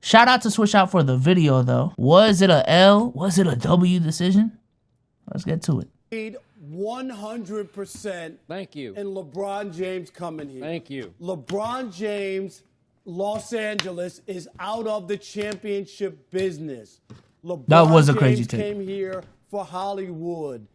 Shout out to Switch Out for the video, though. Was it a L? Was it a W decision? Let's get to it. 100%. Thank you. And LeBron James coming here. Thank you. LeBron James, Los Angeles, is out of the championship business. LeBron That was a crazy James take. came here for Hollywood.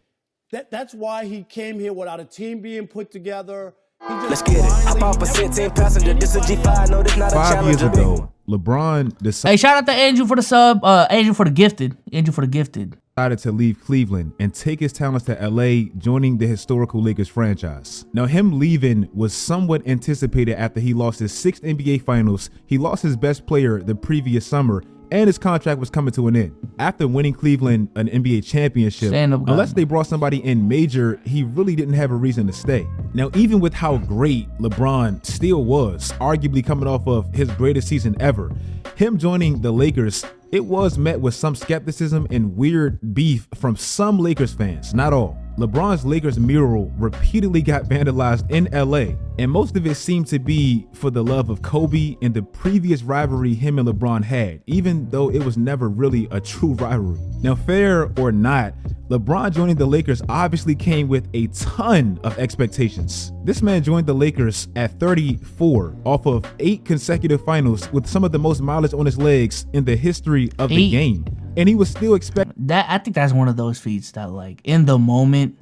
That's why he came here without a team being put together. Let's get it. Hop off a 10 passenger. This a G5. No, this not a 5 years challenger. ago, LeBron Hey, shout out to Andrew for the sub. Andrew for the gifted. Andrew for the gifted. decided to leave Cleveland and take his talents to LA, joining the historical Lakers franchise. Now, him leaving was somewhat anticipated after he lost his 6th NBA Finals. He lost his best player the previous summer, and his contract was coming to an end. After winning Cleveland an NBA championship, unless they brought somebody in major, he really didn't have a reason to stay. Now, even with how great LeBron still was, arguably coming off of his greatest season ever, him joining the Lakers, it was met with some skepticism and weird beef from some Lakers fans, not all. LeBron's Lakers mural repeatedly got vandalized in LA, and most of it seemed to be for the love of Kobe and the previous rivalry him and LeBron had, even though it was never really a true rivalry. Now, fair or not, LeBron joining the Lakers obviously came with a ton of expectations. This man joined the Lakers at 34 off of 8 consecutive finals with some of the most mileage on his legs in the history of the game. And he was still expecting that. I think that's one of those feats that, like, in the moment,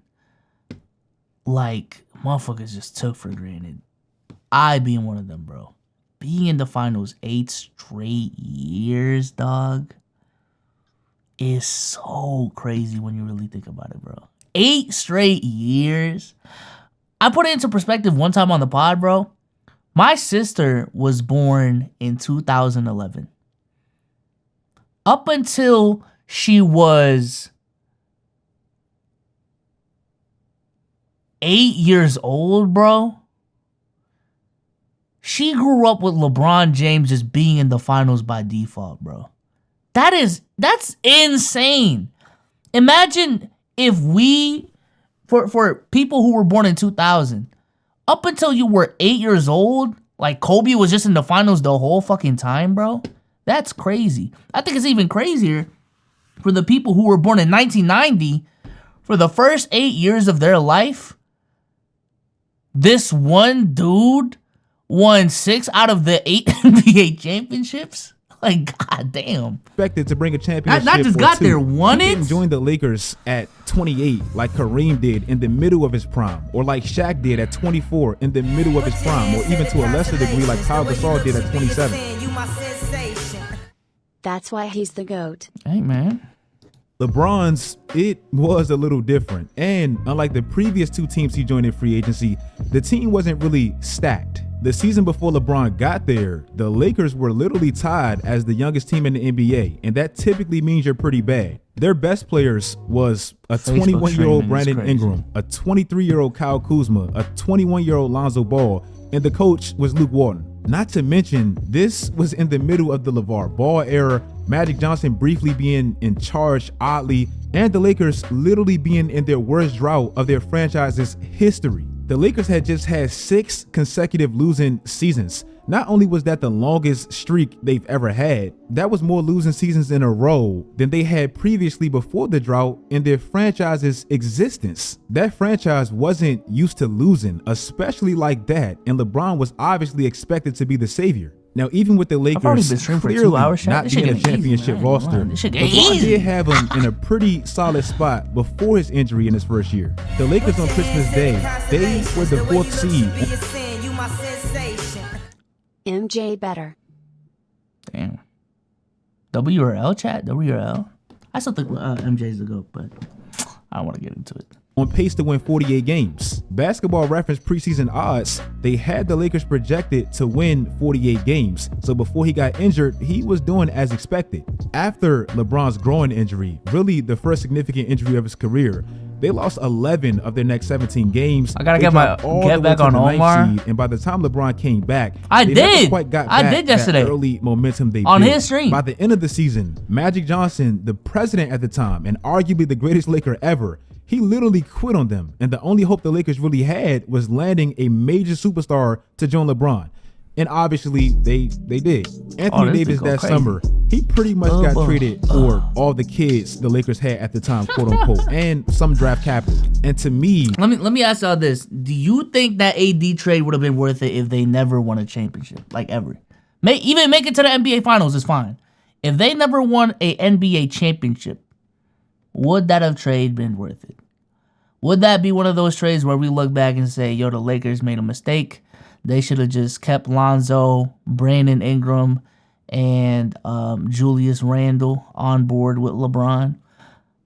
like, motherfuckers just took for granted. I being one of them, bro. Being in the finals 8 straight years, dog, is so crazy when you really think about it, bro. 8 straight years. I put it into perspective one time on the pod, bro. My sister was born in 2011. Up until she was 8 years old, bro, she grew up with LeBron James just being in the finals by default, bro. That's insane. Imagine if we, for people who were born in 2000, up until you were 8 years old, like Kobe was just in the finals the whole fucking time, bro. That's crazy. I think it's even crazier for the people who were born in 1990. For the first 8 years of their life, this one dude won 6 out of the 8 NBA championships. Like, goddamn. Expected to bring a championship. Not just got there, won it. He didn't join the Lakers at 28 like Kareem did in the middle of his prime, or like Shaq did at 24 in the middle of his prime, or even to a lesser degree like Pau Gasol did at 27. That's why he's the GOAT. Hey, man. LeBron's, it was a little different. And unlike the previous 2 teams he joined in free agency, the team wasn't really stacked. The season before LeBron got there, the Lakers were literally tied as the youngest team in the NBA, and that typically means you're pretty bad. Their best players was a 21-year-old Brandon Ingram, a 23-year-old Kyle Kuzma, a 21-year-old Lonzo Ball, and the coach was Luke Walton. Not to mention, this was in the middle of the LeVar Ball era, Magic Johnson briefly being in charge oddly, and the Lakers literally being in their worst drought of their franchise's history. The Lakers had just had 6 consecutive losing seasons. Not only was that the longest streak they've ever had, that was more losing seasons in a row than they had previously before the drought in their franchise's existence. That franchise wasn't used to losing, especially like that, and LeBron was obviously expected to be the savior. Now, even with the Lakers clearly not being a championship roster, LeBron did have him in a pretty solid spot before his injury in his first year. The Lakers on Christmas Day, they were the 4th seed. MJ better. Damn. W or L, chat? W or L? I still think MJ's the GOAT, but I don't want to get into it. On pace to win 48 games. Basketball Reference preseason odds, they had the Lakers projected to win 48 games. So before he got injured, he was doing as expected. After LeBron's groin injury, really the first significant injury of his career, they lost 11 of their next 17 games. I gotta get back on Omar. And by the time LeBron came back, I did yesterday. That early momentum they on built. His stream. By the end of the season, Magic Johnson, the president at the time, and arguably the greatest Laker ever, he literally quit on them. And the only hope the Lakers really had was landing a major superstar to join LeBron. And obviously they did. Anthony this Davis thing go that crazy. summer, he pretty much got traded for all the kids the Lakers had at the time, quote unquote, and some draft capital. And to me, Let me ask y'all this: do you think that AD trade would have been worth it if they never won a championship, like ever? Even make it to the NBA Finals is fine. If they never won a NBA championship, would that have trade been worth it? Would that be one of those trades where we look back and say, yo, the Lakers made a mistake? They should have just kept Lonzo, Brandon Ingram, and Julius Randle on board with LeBron.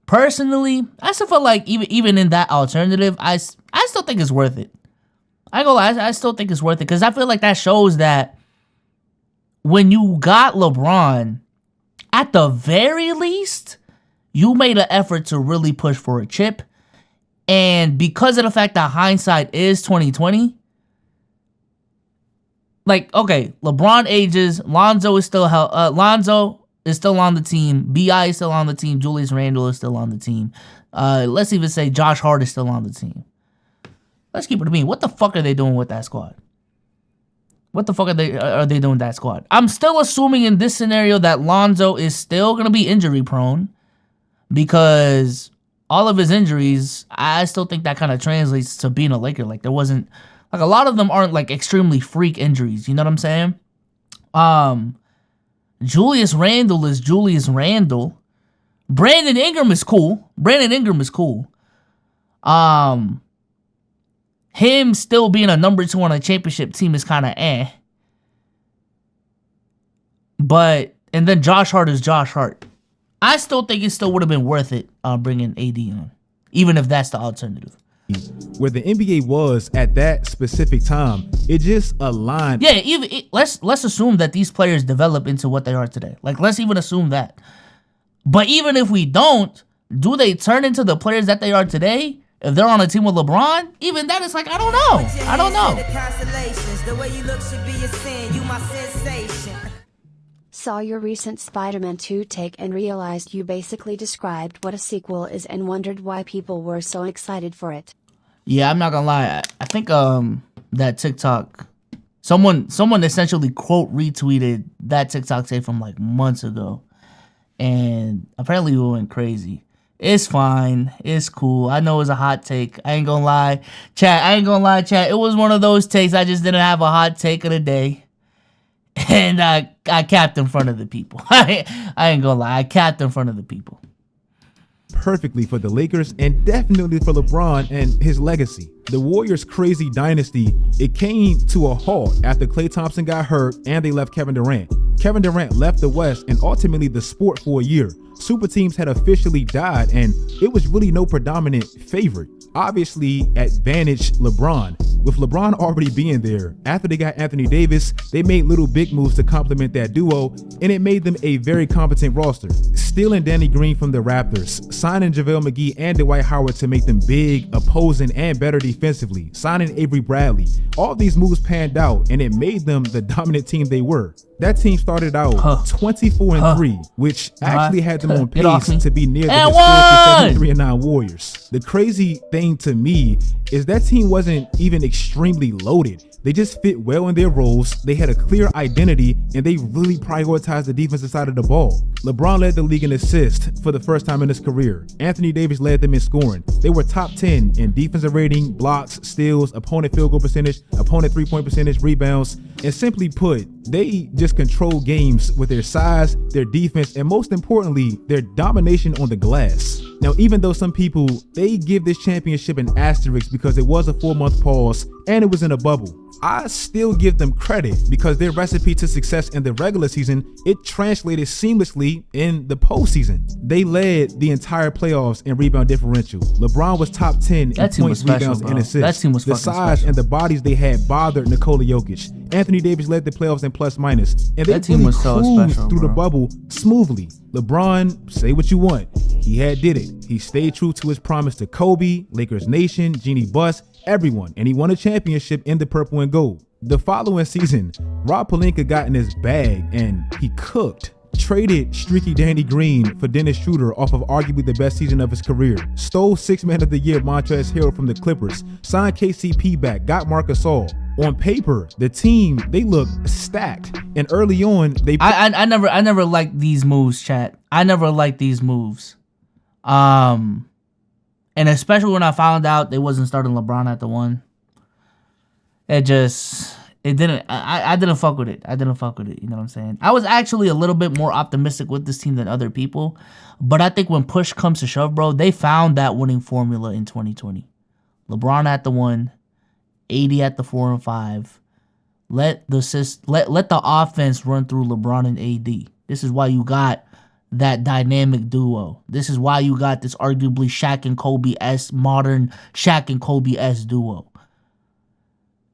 Personally, I still feel like even in that alternative, I still think it's worth it. I ain't gonna lie, I still think it's worth it because I feel like that shows that when you got LeBron, at the very least, you made an effort to really push for a chip. And because of the fact that hindsight is 2020, like, okay, LeBron ages, Lonzo is still on the team, BI is still on the team, Julius Randle is still on the team. Let's even say Josh Hart is still on the team. Let's keep it a bean. What the fuck are they doing with that squad? What the fuck are they doing with that squad? I'm still assuming in this scenario that Lonzo is still gonna be injury prone because all of his injuries, I still think that kind of translates to being a Laker. Like there wasn't, like a lot of them aren't like extremely freak injuries. You know what I'm saying? Julius Randle is Julius Randle. Brandon Ingram is cool. Him still being a number 2 on a championship team is kind of But, and then Josh Hart is Josh Hart. I still think it still would have been worth it bringing AD on, even if that's the alternative. where the NBA was at that specific time, it just aligned. Yeah, let's assume that these players develop into what they are today. Like, let's even assume that. But even if we don't, do they turn into the players that they are today? If they're on a team with LeBron, even that is like, I don't know. Saw your recent Spider-Man 2 take and realized you basically described what a sequel is and wondered why people were so excited for it. Yeah, I'm not gonna lie. I think that TikTok, someone essentially quote retweeted that TikTok tape from like months ago, and apparently we went crazy. It's fine. It's cool. I know it was a hot take. I ain't gonna lie, chat. It was one of those takes. I just didn't have a hot take of the day. And I capped in front of the people. I ain't gonna lie. I capped in front of the people. Perfectly for the Lakers and definitely for LeBron and his legacy. The Warriors' crazy dynasty, it came to a halt after Klay Thompson got hurt and they left Kevin Durant. Kevin Durant left the West and ultimately the sport for a year. Super teams had officially died and it was really no predominant favorite. Obviously, advantage LeBron. With LeBron already being there, after they got Anthony Davis, they made little big moves to complement that duo, and it made them a very competent roster. Stealing Danny Green from the Raptors, signing JaVale McGee and Dwight Howard to make them big, opposing, and better defensively, signing Avery Bradley. All these moves panned out, and it made them the dominant team they were. That team started out 24-3, which actually had them on pace to be near the historic 73-9 Warriors. The crazy thing to me is that team wasn't even extremely loaded. They just fit well in their roles, they had a clear identity, and they really prioritized the defensive side of the ball. LeBron led the league in assists for the first time in his career. Anthony Davis led them in scoring. They were top 10 in defensive rating, blocks, steals, opponent field goal percentage, opponent three-point percentage, rebounds, and simply put, they just control games with their size, their defense, and most importantly, their domination on the glass. Now, even though some people, they give this championship an asterisk because it was a 4-month pause and it was in a bubble, I still give them credit because their recipe to success in the regular season, it translated seamlessly in the postseason. They led the entire playoffs in rebound differential. LeBron was top 10 in points, rebounds, and assists. That team was the size special. and the bodies they had bothered Nikola Jokic. Anthony Davis led the playoffs in plus minus, and they That team really was so cruised special, through the bro. bubble smoothly. LeBron, say what you want, he did it. He stayed true to his promise to Kobe, Lakers Nation, Jeannie Buss, everyone, and he won a championship in the purple and gold. The following season, Rob Pelinka got in his bag and he cooked. traded streaky Danny Green for Dennis Schroeder off of arguably the best season of his career, stole 6th Man of the Year Montrezl Harrell from the Clippers, signed KCP back, got Marc Gasol. On paper, the team, they look stacked. And early on, I never liked these moves, chat. I never liked these moves. And especially when I found out they wasn't starting LeBron at the 1. I didn't fuck with it. You know what I'm saying? I was actually a little bit more optimistic with this team than other people. But I think when push comes to shove, bro, they found that winning formula in 2020. LeBron at the 1, AD at the 4 and 5. Let the offense run through LeBron and AD. This is why you got that dynamic duo. This is why you got this arguably Shaq and Kobe-esque, modern Shaq and Kobe-esque duo.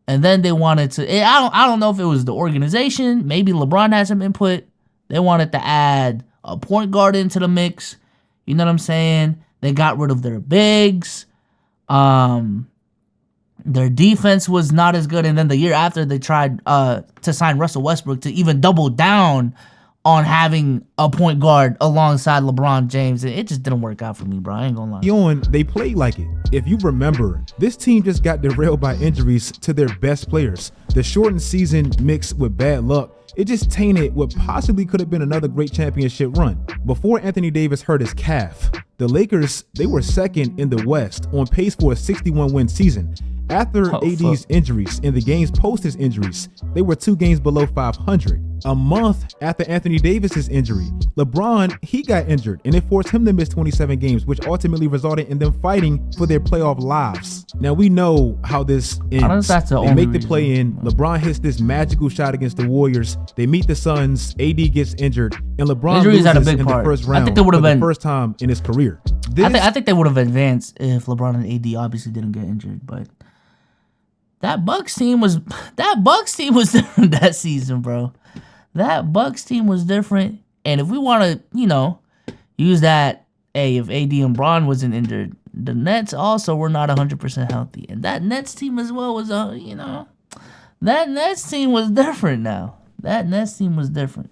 And then they wanted to, I don't know if it was the organization, maybe LeBron had some input. They wanted to add a point guard into the mix. You know what I'm saying? They got rid of their bigs. Their defense was not as good. And then the year after, they tried to sign Russell Westbrook to even double down on having a point guard alongside LeBron James. It just didn't work out for me, bro. I ain't gonna lie. They played like it. If you remember, this team just got derailed by injuries to their best players. The shortened season mixed with bad luck, it just tainted what possibly could have been another great championship run. Before Anthony Davis hurt his calf, the Lakers, they were second in the West, on pace for a 61-win season. After AD's injuries and the games post his injuries, they were 2 games below 500. A month after Anthony Davis's injury, LeBron, he got injured, and it forced him to miss 27 games, which ultimately resulted in them fighting for their playoff lives. Now, we know how this ends. They make the play-in. LeBron hits this magical shot against the Warriors. They meet the Suns. AD gets injured, and LeBron loses in the first round. I think they would have been the first time in his career. I think they would have advanced if LeBron and AD obviously didn't get injured, but that Bucks team was different that season, bro. That Bucks team was different. And if we want to, use that, if AD and Bron wasn't injured, the Nets also were not 100% healthy. And that Nets team as well was, that Nets team was different now. That Nets team was different.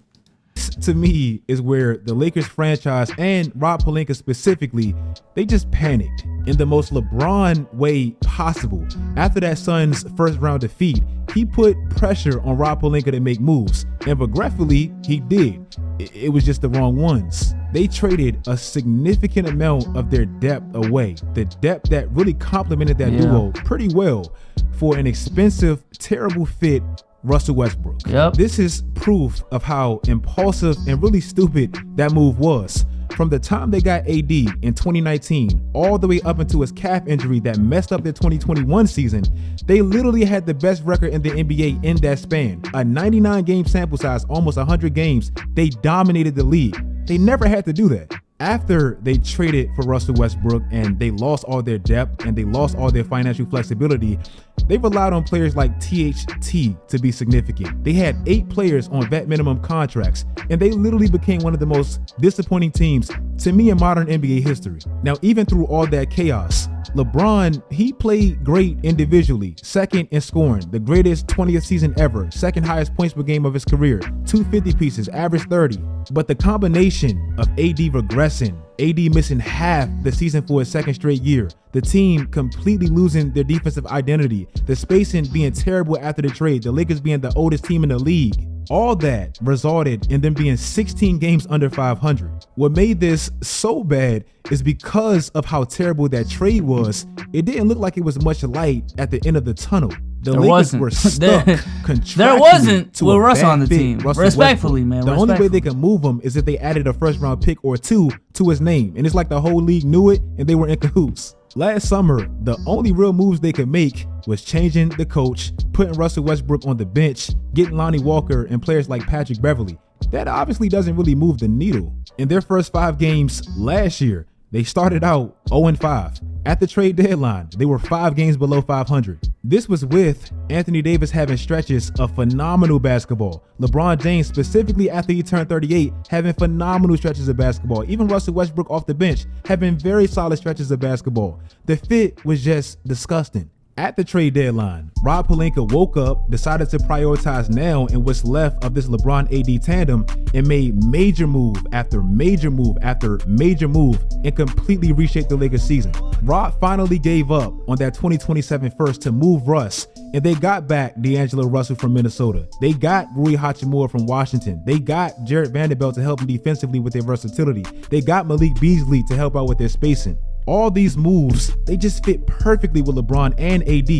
To me, is where the Lakers franchise and Rob Pelinka specifically, they just panicked in the most LeBron way possible. After that Suns first round defeat, he put pressure on Rob Pelinka to make moves, and regretfully, he did. It was just the wrong ones. They traded a significant amount of their depth away, the depth that really complemented that duo pretty well, for an expensive, terrible fit Russell Westbrook. Yep. This is proof of how impulsive and really stupid that move was. From the time they got AD in 2019 all the way up into his calf injury that messed up their 2021 season, they literally had the best record in the NBA in that span. A 99-game sample size, almost 100 games. They dominated the league. They never had to do that. After they traded for Russell Westbrook and they lost all their depth and they lost all their financial flexibility, they relied on players like THT to be significant. They had 8 players on vet minimum contracts, and they literally became one of the most disappointing teams to me in modern NBA history. Now, even through all that chaos, LeBron, he played great individually, second in scoring, the greatest 20th season ever, second highest points per game of his career, 250 pieces, average 30. But the combination of AD regressing, AD missing half the season for his second straight year, the team completely losing their defensive identity, the spacing being terrible after the trade, the Lakers being the oldest team in the league, all that resulted in them being 16 games under 500. What made this so bad is because of how terrible that trade was, it didn't look like it was much light at the end of the tunnel. The Lakers were stuck contractually. There wasn't with Russ on the team. Russell Respectfully, Westbrook. man. The only way they can move him is if they added a first round pick or 2 to his name. And it's like the whole league knew it and they were in cahoots. Last summer, the only real moves they could make was changing the coach, putting Russell Westbrook on the bench, getting Lonnie Walker and players like Patrick Beverley. That obviously doesn't really move the needle. In their first 5 games last year, they started out 0-5. At the trade deadline, they were 5 games below 500. This was with Anthony Davis having stretches of phenomenal basketball. LeBron James, specifically after he turned 38, having phenomenal stretches of basketball. Even Russell Westbrook off the bench, having very solid stretches of basketball. The fit was just disgusting. At the trade deadline, Rob Pelinka woke up, decided to prioritize now and what's left of this LeBron AD tandem, and made major move after major move after major move and completely reshaped the Lakers season. Rob finally gave up on that 2027 first to move Russ, and they got back D'Angelo Russell from Minnesota. They got Rui Hachimura from Washington. They got Jarrett Vanderbilt to help them defensively with their versatility. They got Malik Beasley to help out with their spacing. All these moves, they just fit perfectly with LeBron and AD.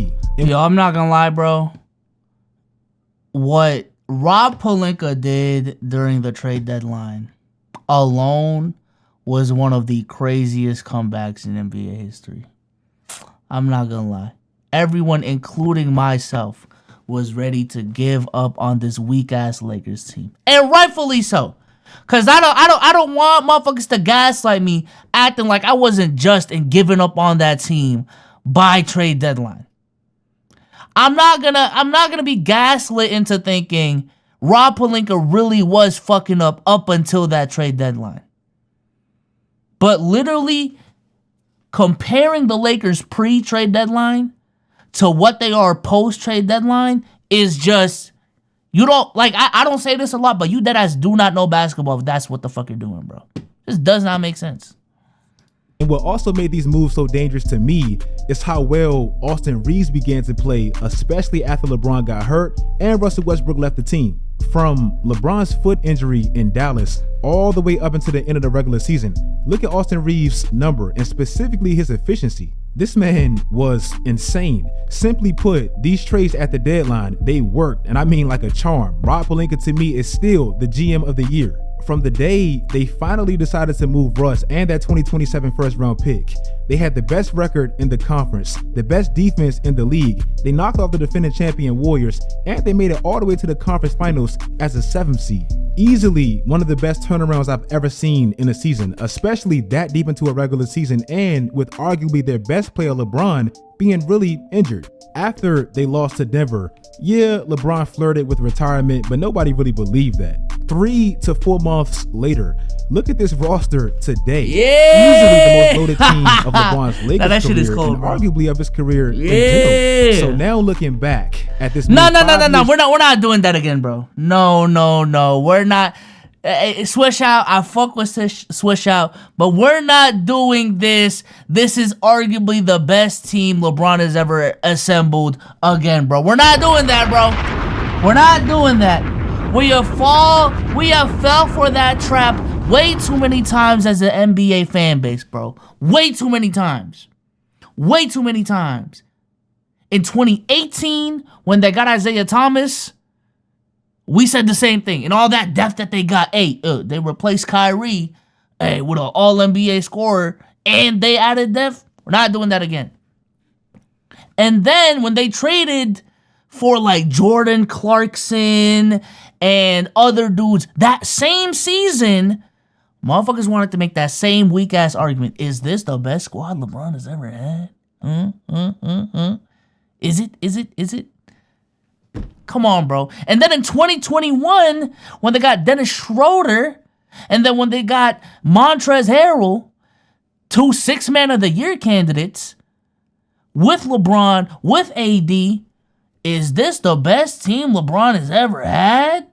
Yo, I'm not gonna lie, bro. What Rob Pelinka did during the trade deadline alone was one of the craziest comebacks in NBA history. I'm not gonna lie. Everyone, including myself, was ready to give up on this weak ass Lakers team, and rightfully so. Cause I don't want motherfuckers to gaslight me, acting like I wasn't just in giving up on that team by trade deadline. I'm not gonna be gaslit into thinking Rob Pelinka really was fucking up until that trade deadline. But literally comparing the Lakers pre-trade deadline to what they are post-trade deadline is just, you don't, like, I don't say this a lot, but you deadass do not know basketball if that's what the fuck you're doing, bro. This does not make sense. And what also made these moves so dangerous to me is how well Austin Reeves began to play, especially after LeBron got hurt and Russell Westbrook left the team. From LeBron's foot injury in Dallas all the way up until the end of the regular season, look at Austin Reeves' number and specifically his efficiency. This man was insane. Simply put, these trades at the deadline, they worked, and I mean like a charm. Rob Pelinka to me is still the GM of the year. From the day they finally decided to move Russ and that 2027 first round pick, they had the best record in the conference, the best defense in the league. They knocked off the defending champion Warriors, and they made it all the way to the conference finals as a 7th seed. Easily one of the best turnarounds I've ever seen in a season, especially that deep into a regular season, and with arguably their best player LeBron being really injured. After they lost to Denver, yeah, LeBron flirted with retirement, but nobody really believed that. 3 to 4 months later, look at this roster today. Yeah! Easily the most loaded team of LeBron's Lakers that shit career, is cold, and bro. arguably of his career in Yeah! general. So now looking back at this, No. years- We're not doing that again, bro. No. We're not. Swish out. I fuck with Swish out, but we're not doing this. This is arguably the best team LeBron has ever assembled again, bro. We're not doing that, bro. We're not doing that. We have fell for that trap way too many times as an NBA fan base, bro. Way too many times. Way too many times. In 2018, when they got Isaiah Thomas, we said the same thing. And all that depth that they got, they replaced Kyrie, with an all-NBA scorer, and they added depth. We're not doing that again. And then when they traded for like Jordan Clarkson and other dudes that same season, motherfuckers wanted to make that same weak-ass argument. Is this the best squad LeBron has ever had? Is it? Come on, bro. And then in 2021, when they got Dennis Schroeder, and then when they got Montrezl Harrell, 2 6-man of the year candidates, with LeBron, with AD, is this the best team LeBron has ever had?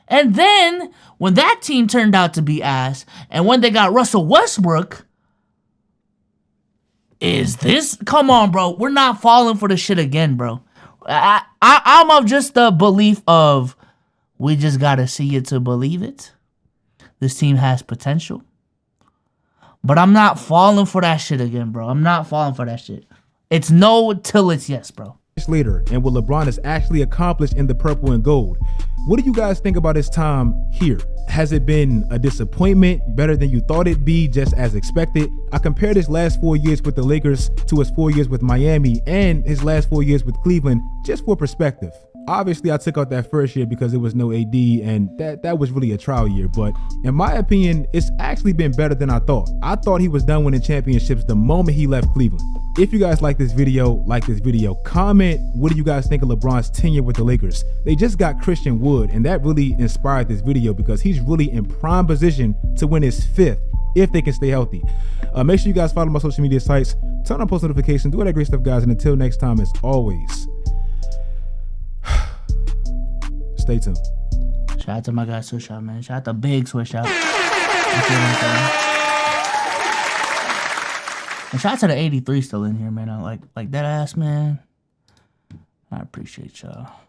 And then, when that team turned out to be ass, and when they got Russell Westbrook, is this... Come on, bro. We're not falling for the shit again, bro. I'm of just the belief of we just gotta see it to believe it. This team has potential. But I'm not falling for that shit again, bro. I'm not falling for that shit. It's no till it's yes, bro. Later, and what LeBron has actually accomplished in the purple and gold. What do you guys think about his time here? Has it been a disappointment, better than you thought it'd be, just as expected? I compared his last 4 years with the Lakers to his 4 years with Miami and his last 4 years with Cleveland, just for perspective. Obviously, I took out that first year because there was no AD, and that was really a trial year. But in my opinion, it's actually been better than I thought. I thought he was done winning championships the moment he left Cleveland. If you guys like this video, comment what do you guys think of LeBron's tenure with the Lakers. They just got Christian Wood, and that really inspired this video because he's really in prime position to win his 5th if they can stay healthy. Make sure you guys follow my social media sites, turn on post notifications, do all that great stuff, guys. And until next time, as always, stay tuned. Shout out to my guy Swish Out, man. Shout out to Big Swish Out. You feel what I'm saying? And shout out to the 83 still in here, man. I like that ass, man. I appreciate y'all.